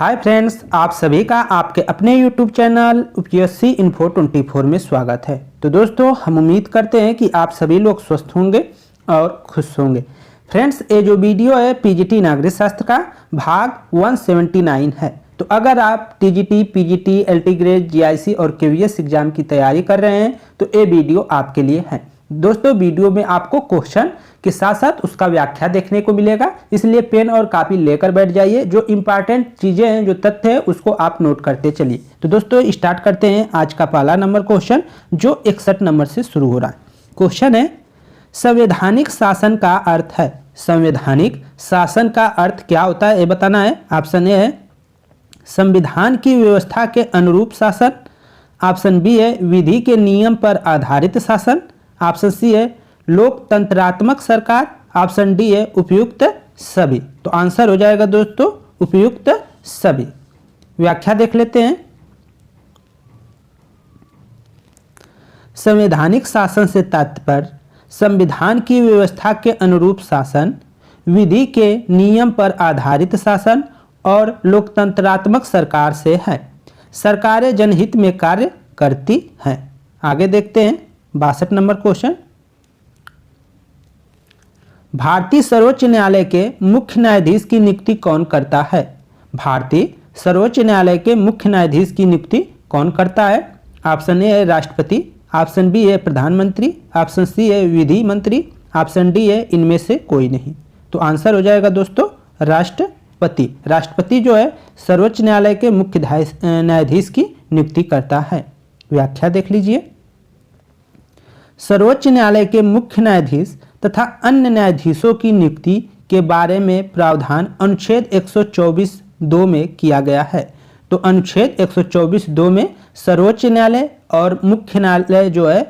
Hi friends, आप सभी का आपके अपने YouTube चैनल UPSC Info 24 में स्वागत है। तो दोस्तों, हम उम्मीद करते हैं कि आप सभी लोग स्वस्थ होंगे और खुश होंगे। फ्रेंड्स, ये जो वीडियो है PGT नागरिक शास्त्र का भाग 179 है। तो अगर आप TGT, PGT, LT grade, GIC और KVS एग्जाम की तैयारी कर रहे हैं तो ये वीडियो आपके लिए है। दोस्तों, वीडियो में आपको क्वेश्चन के साथ साथ उसका व्याख्या देखने को मिलेगा, इसलिए पेन और कॉपी लेकर बैठ जाइए। जो इंपॉर्टेंट चीजें हैं, जो तथ्य है, उसको आप नोट करते चलिए। तो दोस्तों, स्टार्ट करते हैं आज का पहला नंबर क्वेश्चन, जो 61 नंबर से शुरू हो रहा है। क्वेश्चन है, संवैधानिक शासन का अर्थ है। संवैधानिक शासन का अर्थ क्या होता है, ये बताना है। ऑप्शन ए है संविधान की व्यवस्था के अनुरूप शासन। ऑप्शन बी है विधि के नियम पर आधारित शासन। ऑप्शन सी है लोकतंत्रात्मक सरकार। ऑप्शन डी है उपयुक्त सभी। तो आंसर हो जाएगा दोस्तों उपयुक्त सभी। व्याख्या देख लेते हैं। संवैधानिक शासन से तात्पर्य संविधान की व्यवस्था के अनुरूप शासन, विधि के नियम पर आधारित शासन और लोकतंत्रात्मक सरकार से है। सरकारें जनहित में कार्य करती हैं। आगे देखते हैं 62 नंबर क्वेश्चन। भारतीय सर्वोच्च न्यायालय के मुख्य न्यायाधीश की नियुक्ति कौन करता है। भारतीय सर्वोच्च न्यायालय के मुख्य न्यायाधीश की नियुक्ति कौन करता है। ऑप्शन ए है राष्ट्रपति। ऑप्शन बी है प्रधानमंत्री। ऑप्शन सी है विधि मंत्री। ऑप्शन डी है इनमें से कोई नहीं। तो आंसर हो जाएगा दोस्तों राष्ट्रपति। राष्ट्रपति जो है सर्वोच्च न्यायालय के मुख्य न्यायाधीश की नियुक्ति करता है। व्याख्या देख लीजिए। सर्वोच्च न्यायालय के मुख्य न्यायाधीश तथा अन्य न्यायाधीशों की नियुक्ति के बारे में प्रावधान अनुच्छेद 124(2) में किया गया है। तो अनुच्छेद 124(2) में सर्वोच्च न्यायालय और मुख्य न्यायालय जो है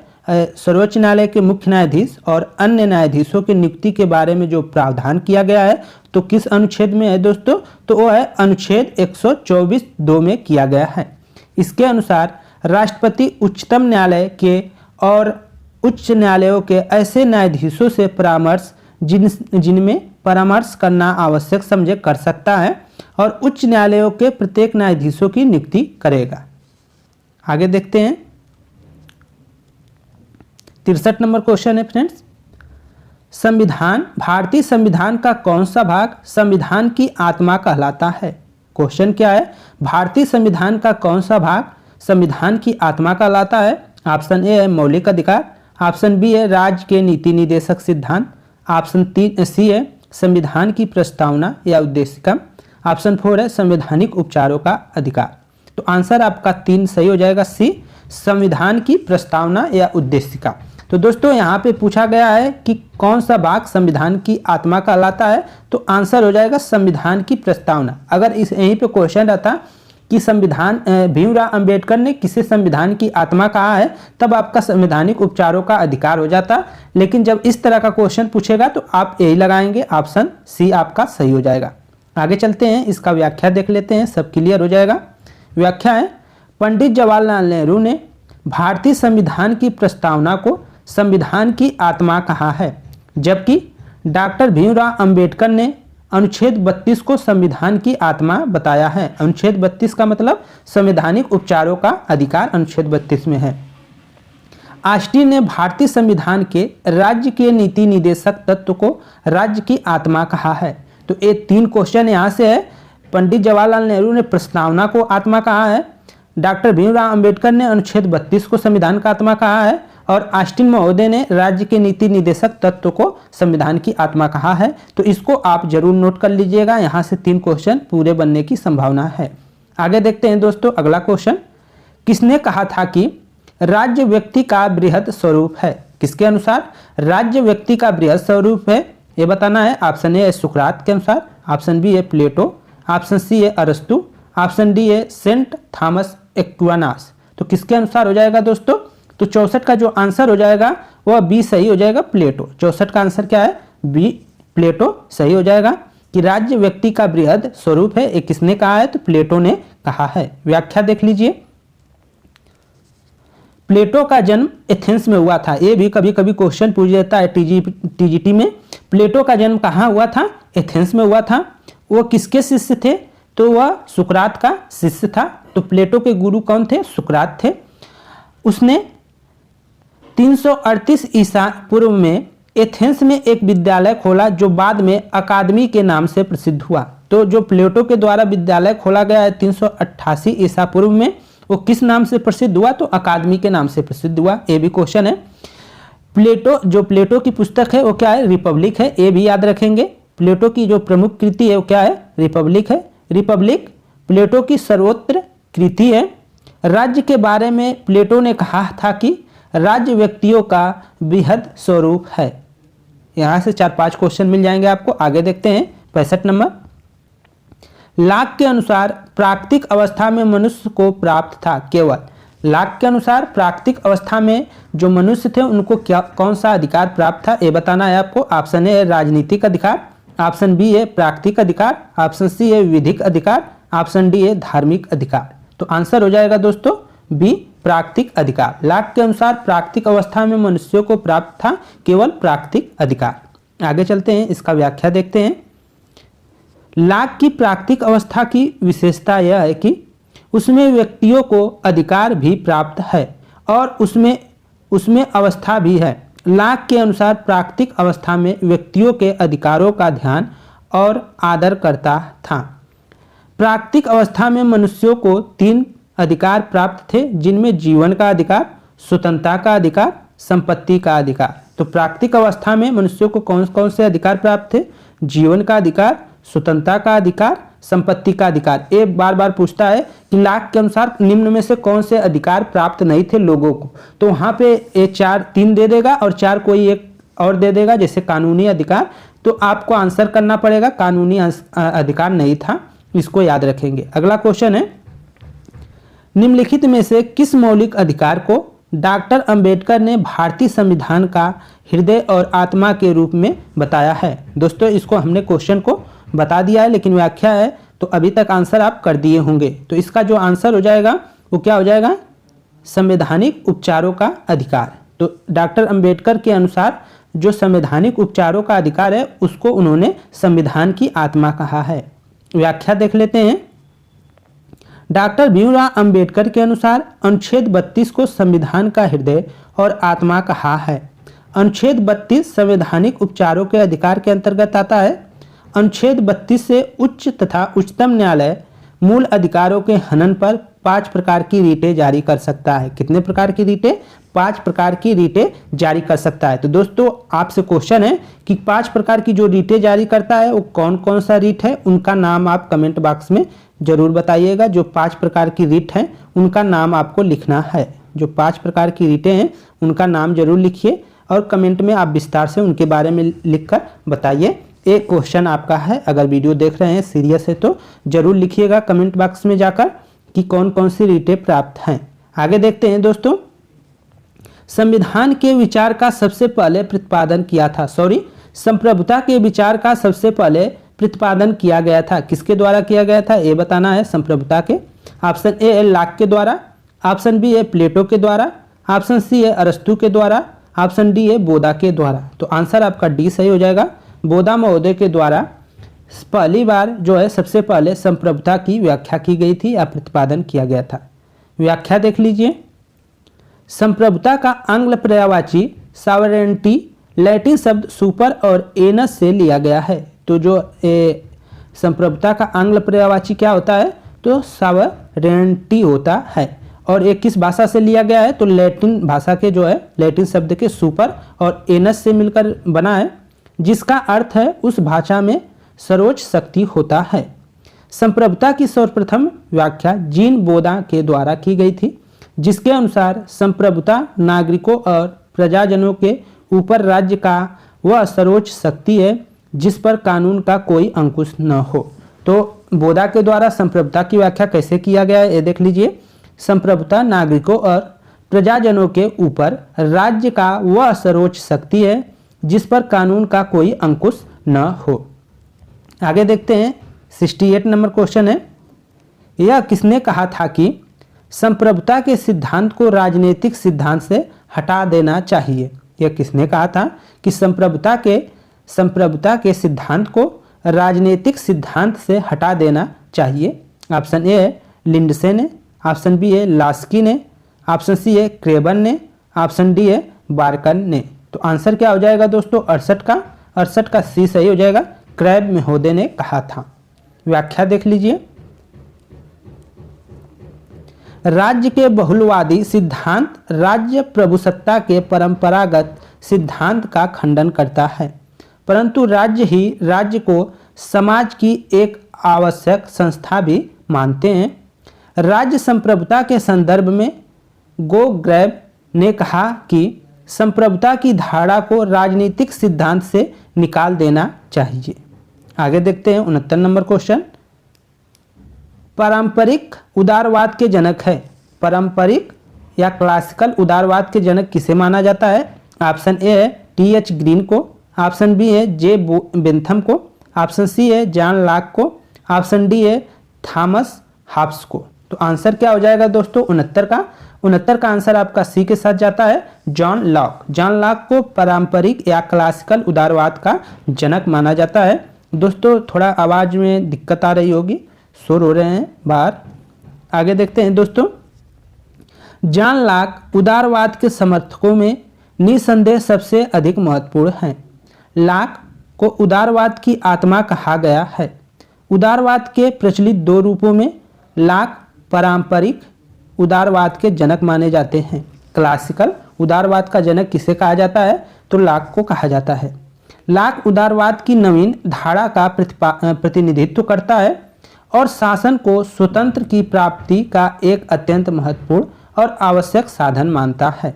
सर्वोच्च न्यायालय के मुख्य न्यायाधीश और अन्य न्यायाधीशों की नियुक्ति के बारे में जो प्रावधान किया गया है, तो किस अनुच्छेद में है दोस्तों, तो वो है अनुच्छेद 124(2) में किया गया है। इसके अनुसार राष्ट्रपति उच्चतम न्यायालय के और उच्च न्यायालयों के ऐसे न्यायाधीशों से परामर्श जिनमें परामर्श करना आवश्यक समझे कर सकता है और उच्च न्यायालयों के प्रत्येक न्यायाधीशों की नियुक्ति करेगा। आगे देखते हैं 63 नंबर क्वेश्चन है फ्रेंड्स। संविधान, भारतीय संविधान का कौन सा भाग संविधान की आत्मा कहलाता है। क्वेश्चन क्या है, भारतीय संविधान का कौन सा भाग संविधान की आत्मा कहलाता है। ऑप्शन ए है मौलिक अधिकार। ऑप्शन बी है राज्य के नीति निदेशक सिद्धांत। ऑप्शन सी है संविधान की प्रस्तावना या उद्देशिका। ऑप्शन 4 है संवैधानिक उपचारों का अधिकार। तो आंसर आपका 3 सही हो जाएगा, सी संविधान की प्रस्तावना या उद्देशिका। तो दोस्तों, यहाँ पे पूछा गया है कि कौन सा भाग संविधान की आत्मा कहलाता है, तो आंसर हो जाएगा संविधान की प्रस्तावना। अगर इस यहीं पे क्वेश्चन रहता कि संविधान भीमराव अंबेडकर ने किसे संविधान की आत्मा कहा है, तब आपका संवैधानिक उपचारों का अधिकार हो जाता। लेकिन जब इस तरह का क्वेश्चन पूछेगा तो आप यही लगाएंगे, ऑप्शन सी आपका सही हो जाएगा। आगे चलते हैं, इसका व्याख्या देख लेते हैं, सब क्लियर हो जाएगा। व्याख्या है, पंडित जवाहरलाल नेहरू ने भारतीय संविधान की प्रस्तावना को संविधान की आत्मा कहा है, जबकि डॉक्टर भीमराव अंबेडकर ने अनुच्छेद 32 को संविधान की आत्मा बताया है। अनुच्छेद 32 का मतलब संवैधानिक उपचारों का अधिकार अनुच्छेद 32 में है। ऑस्टिन ने भारतीय संविधान के राज्य के नीति निदेशक तत्व को राज्य की आत्मा कहा है। तो ये 3 क्वेश्चन यहाँ से है। पंडित जवाहरलाल नेहरू ने प्रस्तावना को आत्मा कहा है, डॉक्टर भीमराव अंबेडकर ने अनुच्छेद 32 को संविधान का आत्मा कहा है और ऑस्टिन महोदय ने राज्य के नीति निदेशक तत्व को संविधान की आत्मा कहा है। तो इसको आप जरूर नोट कर लीजिएगा, यहाँ से 3 क्वेश्चन पूरे बनने की संभावना है। आगे देखते हैं दोस्तों अगला क्वेश्चन। किसने कहा था कि राज्य व्यक्ति का बृहद स्वरूप है। किसके अनुसार राज्य व्यक्ति का बृहद स्वरूप है, ये बताना है। ऑप्शन ए है सुकरात के अनुसार। ऑप्शन बी है प्लेटो। ऑप्शन सी है अरस्तु। ऑप्शन डी है सेंट थॉमस एक्विनास। तो किसके अनुसार हो जाएगा दोस्तों, तो 64 का जो आंसर हो जाएगा वह बी सही हो जाएगा, प्लेटो। 64 का आंसर क्या है, बी प्लेटो सही हो जाएगा। कि राज्य व्यक्ति का बृहद स्वरूप है, ये किसने कहा है, तो प्लेटो ने कहा है। व्याख्या देख लीजिए। प्लेटो का जन्म एथेंस में हुआ था। ये भी कभी कभी क्वेश्चन पूछ जाता है टीजीटी में। प्लेटो का जन्म कहाँ हुआ था, एथेंस में हुआ था। वो किसके शिष्य थे, तो वह सुकरात का शिष्य था। तो प्लेटो के गुरु कौन थे? सुकरात थे। उसने 338 ईसा पूर्व में एथेंस में एक विद्यालय खोला जो बाद में अकादमी के नाम से प्रसिद्ध हुआ। तो जो प्लेटो के द्वारा विद्यालय खोला गया है 388 ईसा पूर्व में, वो किस नाम से प्रसिद्ध हुआ? तो अकादमी के नाम से प्रसिद्ध हुआ। ये भी क्वेश्चन है। प्लेटो की पुस्तक है वो क्या है? रिपब्लिक है। ये भी याद रखेंगे। प्लेटो की जो प्रमुख कृति है वो क्या है? रिपब्लिक है। रिपब्लिक प्लेटो की सर्वोत्तम कृति है। राज्य के बारे में प्लेटो ने कहा था कि राज्य व्यक्तियों का बृहद स्वरूप है। यहाँ से 4-5 क्वेश्चन मिल जाएंगे आपको। आगे देखते हैं 65 नंबर। लाक के अनुसार प्राकृतिक अवस्था में मनुष्य को प्राप्त था केवल। लाक के अनुसार प्राकृतिक अवस्था में जो मनुष्य थे उनको क्या कौन सा अधिकार प्राप्त था? ये बताना है आपको। ऑप्शन ए है राजनीतिक अधिकार, ऑप्शन बी है प्राकृतिक अधिकार, ऑप्शन सी है विधिक अधिकार, ऑप्शन डी है धार्मिक अधिकार। तो आंसर हो जाएगा दोस्तों बी, प्राकृतिक अधिकार। लाक के अनुसार प्राकृतिक अवस्था में मनुष्यों को प्राप्त था केवल प्राकृतिक अधिकार। आगे चलते हैं, इसका व्याख्या देखते हैं। लाक की प्राकृतिक अवस्था की विशेषता यह है कि उसमें व्यक्तियों को अधिकार भी प्राप्त है और उसमें अवस्था भी है। लाक के अनुसार प्राकृतिक अवस्था में व्यक्तियों के अधिकारों का ध्यान और आदर करता था। प्राकृतिक अवस्था में मनुष्यों को 3 अधिकार प्राप्त थे, जिनमें जीवन का अधिकार, स्वतंत्रता का अधिकार, संपत्ति का अधिकार। तो प्राकृतिक अवस्था में मनुष्यों को कौन कौन से अधिकार प्राप्त थे? जीवन का अधिकार, स्वतंत्रता का अधिकार, संपत्ति का अधिकार। ये बार बार पूछता है कि लाक के अनुसार निम्न में से कौन से अधिकार प्राप्त नहीं थे लोगों को। तो वहाँ पे ये 3 दे देगा और 4 कोई एक और दे देगा, जैसे कानूनी अधिकार। तो आपको आंसर करना पड़ेगा कानूनी अधिकार नहीं था, इसको याद रखेंगे। अगला क्वेश्चन है, निम्नलिखित में से किस मौलिक अधिकार को डॉक्टर अंबेडकर ने भारतीय संविधान का हृदय और आत्मा के रूप में बताया है? दोस्तों इसको हमने क्वेश्चन को बता दिया है, लेकिन व्याख्या है तो अभी तक आंसर आप कर दिए होंगे। तो इसका जो आंसर हो जाएगा वो क्या हो जाएगा? संवैधानिक उपचारों का अधिकार। तो डॉक्टर अंबेडकर के अनुसार जो संवैधानिक उपचारों का अधिकार है उसको उन्होंने संविधान की आत्मा कहा है। व्याख्या देख लेते हैं। डॉक्टर भीमराव अंबेडकर के अनुसार अनुच्छेद 32 को संविधान का हृदय और आत्मा कहा है। अनुच्छेद 32 संवैधानिक उपचारों के अधिकार के अंतर्गत आता है। अनुच्छेद 32 से उच्च तथा उच्चतम न्यायालय मूल अधिकारों के हनन पर 5 प्रकार की रीटें जारी कर सकता है। कितने प्रकार की रीटें? 5 प्रकार की रीटें जारी कर सकता है। तो दोस्तों आपसे क्वेश्चन है कि 5 प्रकार की जो रीटें जारी करता है वो कौन कौन सा रीट है, उनका नाम आप कमेंट बॉक्स में जरूर बताइएगा। जो 5 प्रकार की रीट हैं उनका नाम आपको लिखना है। जो 5 प्रकार की रीटें हैं उनका नाम जरूर लिखिए और कमेंट में आप विस्तार से उनके बारे में लिखकर बताइए। एक क्वेश्चन आपका है, अगर वीडियो देख रहे हैं सीरियस है तो जरूर लिखिएगा कमेंट बॉक्स में जाकर कि कौन कौन सी रीटें प्राप्त हैं। आगे देखते हैं दोस्तों, संविधान के विचार का सबसे पहले प्रतिपादन किया था, संप्रभुता के विचार का सबसे पहले प्रतिपादन किया गया था। किसके द्वारा किया गया था ये बताना है, संप्रभुता के। ऑप्शन ए है लाक के द्वारा, ऑप्शन बी है प्लेटो के द्वारा, ऑप्शन सी है अरस्तु के द्वारा, ऑप्शन डी है बोधा के द्वारा। तो आंसर आपका डी सही हो जाएगा। बोधा महोदय के द्वारा पहली बार जो है सबसे पहले संप्रभुता की व्याख्या की गई थी या प्रतिपादन किया गया था। व्याख्या देख लीजिए। संप्रभुता का आंग्ल पर्यायवाची सॉवरेनिटी लैटिन शब्द सुपर और एनस से लिया गया है। तो जो संप्रभुता का आंग्ल पर्यायवाची क्या होता है? तो सॉवरेनिटी होता है। और एक किस भाषा से लिया गया है? तो लैटिन भाषा के जो है लैटिन शब्द के सुपर और एनस से मिलकर बना है, जिसका अर्थ है उस भाषा में सर्वोच्च शक्ति होता है। संप्रभुता की सर्वप्रथम व्याख्या जीन बोधा के द्वारा की गई थी, जिसके अनुसार संप्रभुता नागरिकों और प्रजाजनों के ऊपर राज्य का वह सर्वोच्च शक्ति है जिस पर कानून का कोई अंकुश न हो। तो बोधा के द्वारा संप्रभुता की व्याख्या कैसे किया गया है ये देख लीजिए। संप्रभुता नागरिकों और प्रजाजनों के ऊपर राज्य का वह सर्वोच्च शक्ति है जिस पर कानून का कोई अंकुश न हो। आगे देखते हैं 68 नंबर क्वेश्चन है, यह किसने कहा था कि संप्रभुता के सिद्धांत को राजनीतिक सिद्धांत से हटा देना चाहिए? यह किसने कहा था कि संप्रभुता के सिद्धांत को राजनीतिक सिद्धांत से हटा देना चाहिए? ऑप्शन ए है लिंडसे ने, ऑप्शन बी है लास्की ने, ऑप्शन सी है क्रेबन ने, ऑप्शन डी है बार्कन ने। तो आंसर क्या हो जाएगा दोस्तों 68 का सी सही हो जाएगा। क्रैब मेहोदे ने कहा था। व्याख्या देख लीजिए। राज्य के बहुलवादी सिद्धांत राज्य प्रभुसत्ता के परंपरागत सिद्धांत का खंडन करता है, परंतु राज्य ही राज्य को समाज की एक आवश्यक संस्था भी मानते हैं। राज्य संप्रभुता के संदर्भ में गो ग्रैब ने कहा कि संप्रभुता की धारणा को राजनीतिक सिद्धांत से निकाल देना चाहिए। आगे देखते हैं 69 नंबर क्वेश्चन। पारंपरिक उदारवाद के जनक है। पारंपरिक या क्लासिकल उदारवाद के जनक किसे माना जाता है? ऑप्शन ए है टी.एच. ग्रीन को, ऑप्शन बी है जे बेंथम को, ऑप्शन सी है जॉन लॉक को, ऑप्शन डी है थॉमस हॉब्स को। तो आंसर क्या हो जाएगा दोस्तों 69 का आंसर आपका सी के साथ जाता है जॉन लॉक। जॉन लॉक को पारंपरिक या क्लासिकल उदारवाद का जनक माना जाता है। दोस्तों थोड़ा आवाज़ में दिक्कत आ रही होगी, शोर हो रहे हैं बाहर। आगे देखते हैं दोस्तों। जॉन लॉक उदारवाद के समर्थकों में निसंदेह सबसे अधिक महत्वपूर्ण हैं। लॉक को उदारवाद की आत्मा कहा गया है। उदारवाद के प्रचलित दो रूपों में लॉक पारंपरिक उदारवाद के जनक माने जाते हैं। क्लासिकल उदारवाद का जनक किसे कहा जाता है? तो लॉक को कहा जाता है। लॉक उदारवाद की नवीन धारा का प्रतिनिधित्व करता है और शासन को स्वतंत्र की प्राप्ति का एक अत्यंत महत्वपूर्ण और आवश्यक साधन मानता है।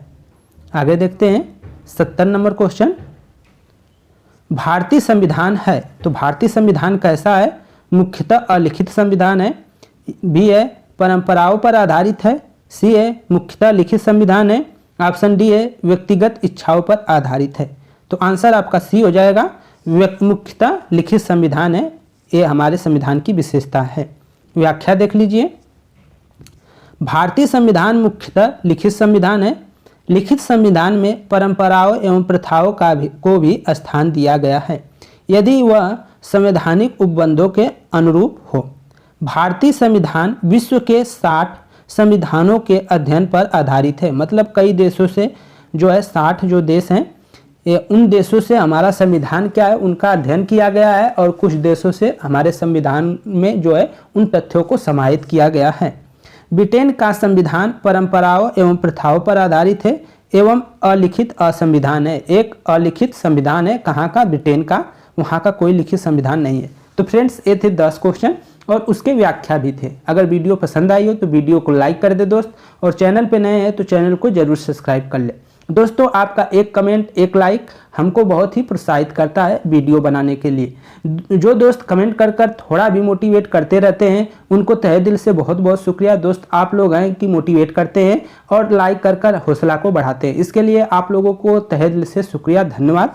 आगे देखते हैं 70 नंबर क्वेश्चन। भारतीय संविधान है तो भारतीय संविधान कैसा है? मुख्यतः अलिखित संविधान है, बी है परंपराओं पर आधारित है, सी है मुख्यतः लिखित संविधान है, ऑप्शन डी है व्यक्तिगत इच्छाओं पर आधारित है। तो आंसर आपका सी हो जाएगा मुख्यतः लिखित संविधान है। ये हमारे संविधान की विशेषता है। व्याख्या देख लीजिए। भारतीय संविधान मुख्यतः लिखित संविधान है। लिखित संविधान में परंपराओं एवं प्रथाओं को भी स्थान दिया गया है यदि वह संवैधानिक उपबंधों के अनुरूप हो। भारतीय संविधान विश्व के 60 संविधानों के अध्ययन पर आधारित है। मतलब कई देशों से जो है 60 जो देश हैं उन देशों से हमारा संविधान क्या है उनका अध्ययन किया गया है और कुछ देशों से हमारे संविधान में जो है उन तथ्यों को समाहित किया गया है। ब्रिटेन का संविधान परंपराओं एवं प्रथाओं पर आधारित है एवं अलिखित असंविधान है। एक अलिखित संविधान है। कहाँ का? ब्रिटेन का। वहाँ का कोई लिखित संविधान नहीं है। तो फ्रेंड्स ये थे 10 क्वेश्चन और उसके व्याख्या भी थे। अगर वीडियो पसंद आई हो तो वीडियो को लाइक कर दे दोस्त, और चैनल पे नए हैं तो चैनल को जरूर सब्सक्राइब कर ले दोस्तों। आपका एक कमेंट एक लाइक हमको बहुत ही प्रोत्साहित करता है वीडियो बनाने के लिए। जो दोस्त कमेंट कर कर थोड़ा भी मोटिवेट करते रहते हैं उनको तहे दिल से बहुत बहुत शुक्रिया दोस्त। आप लोग हैं कि मोटिवेट करते हैं और लाइक कर कर हौसला को बढ़ाते हैं। इसके लिए आप लोगों को तहे दिल से शुक्रिया, धन्यवाद।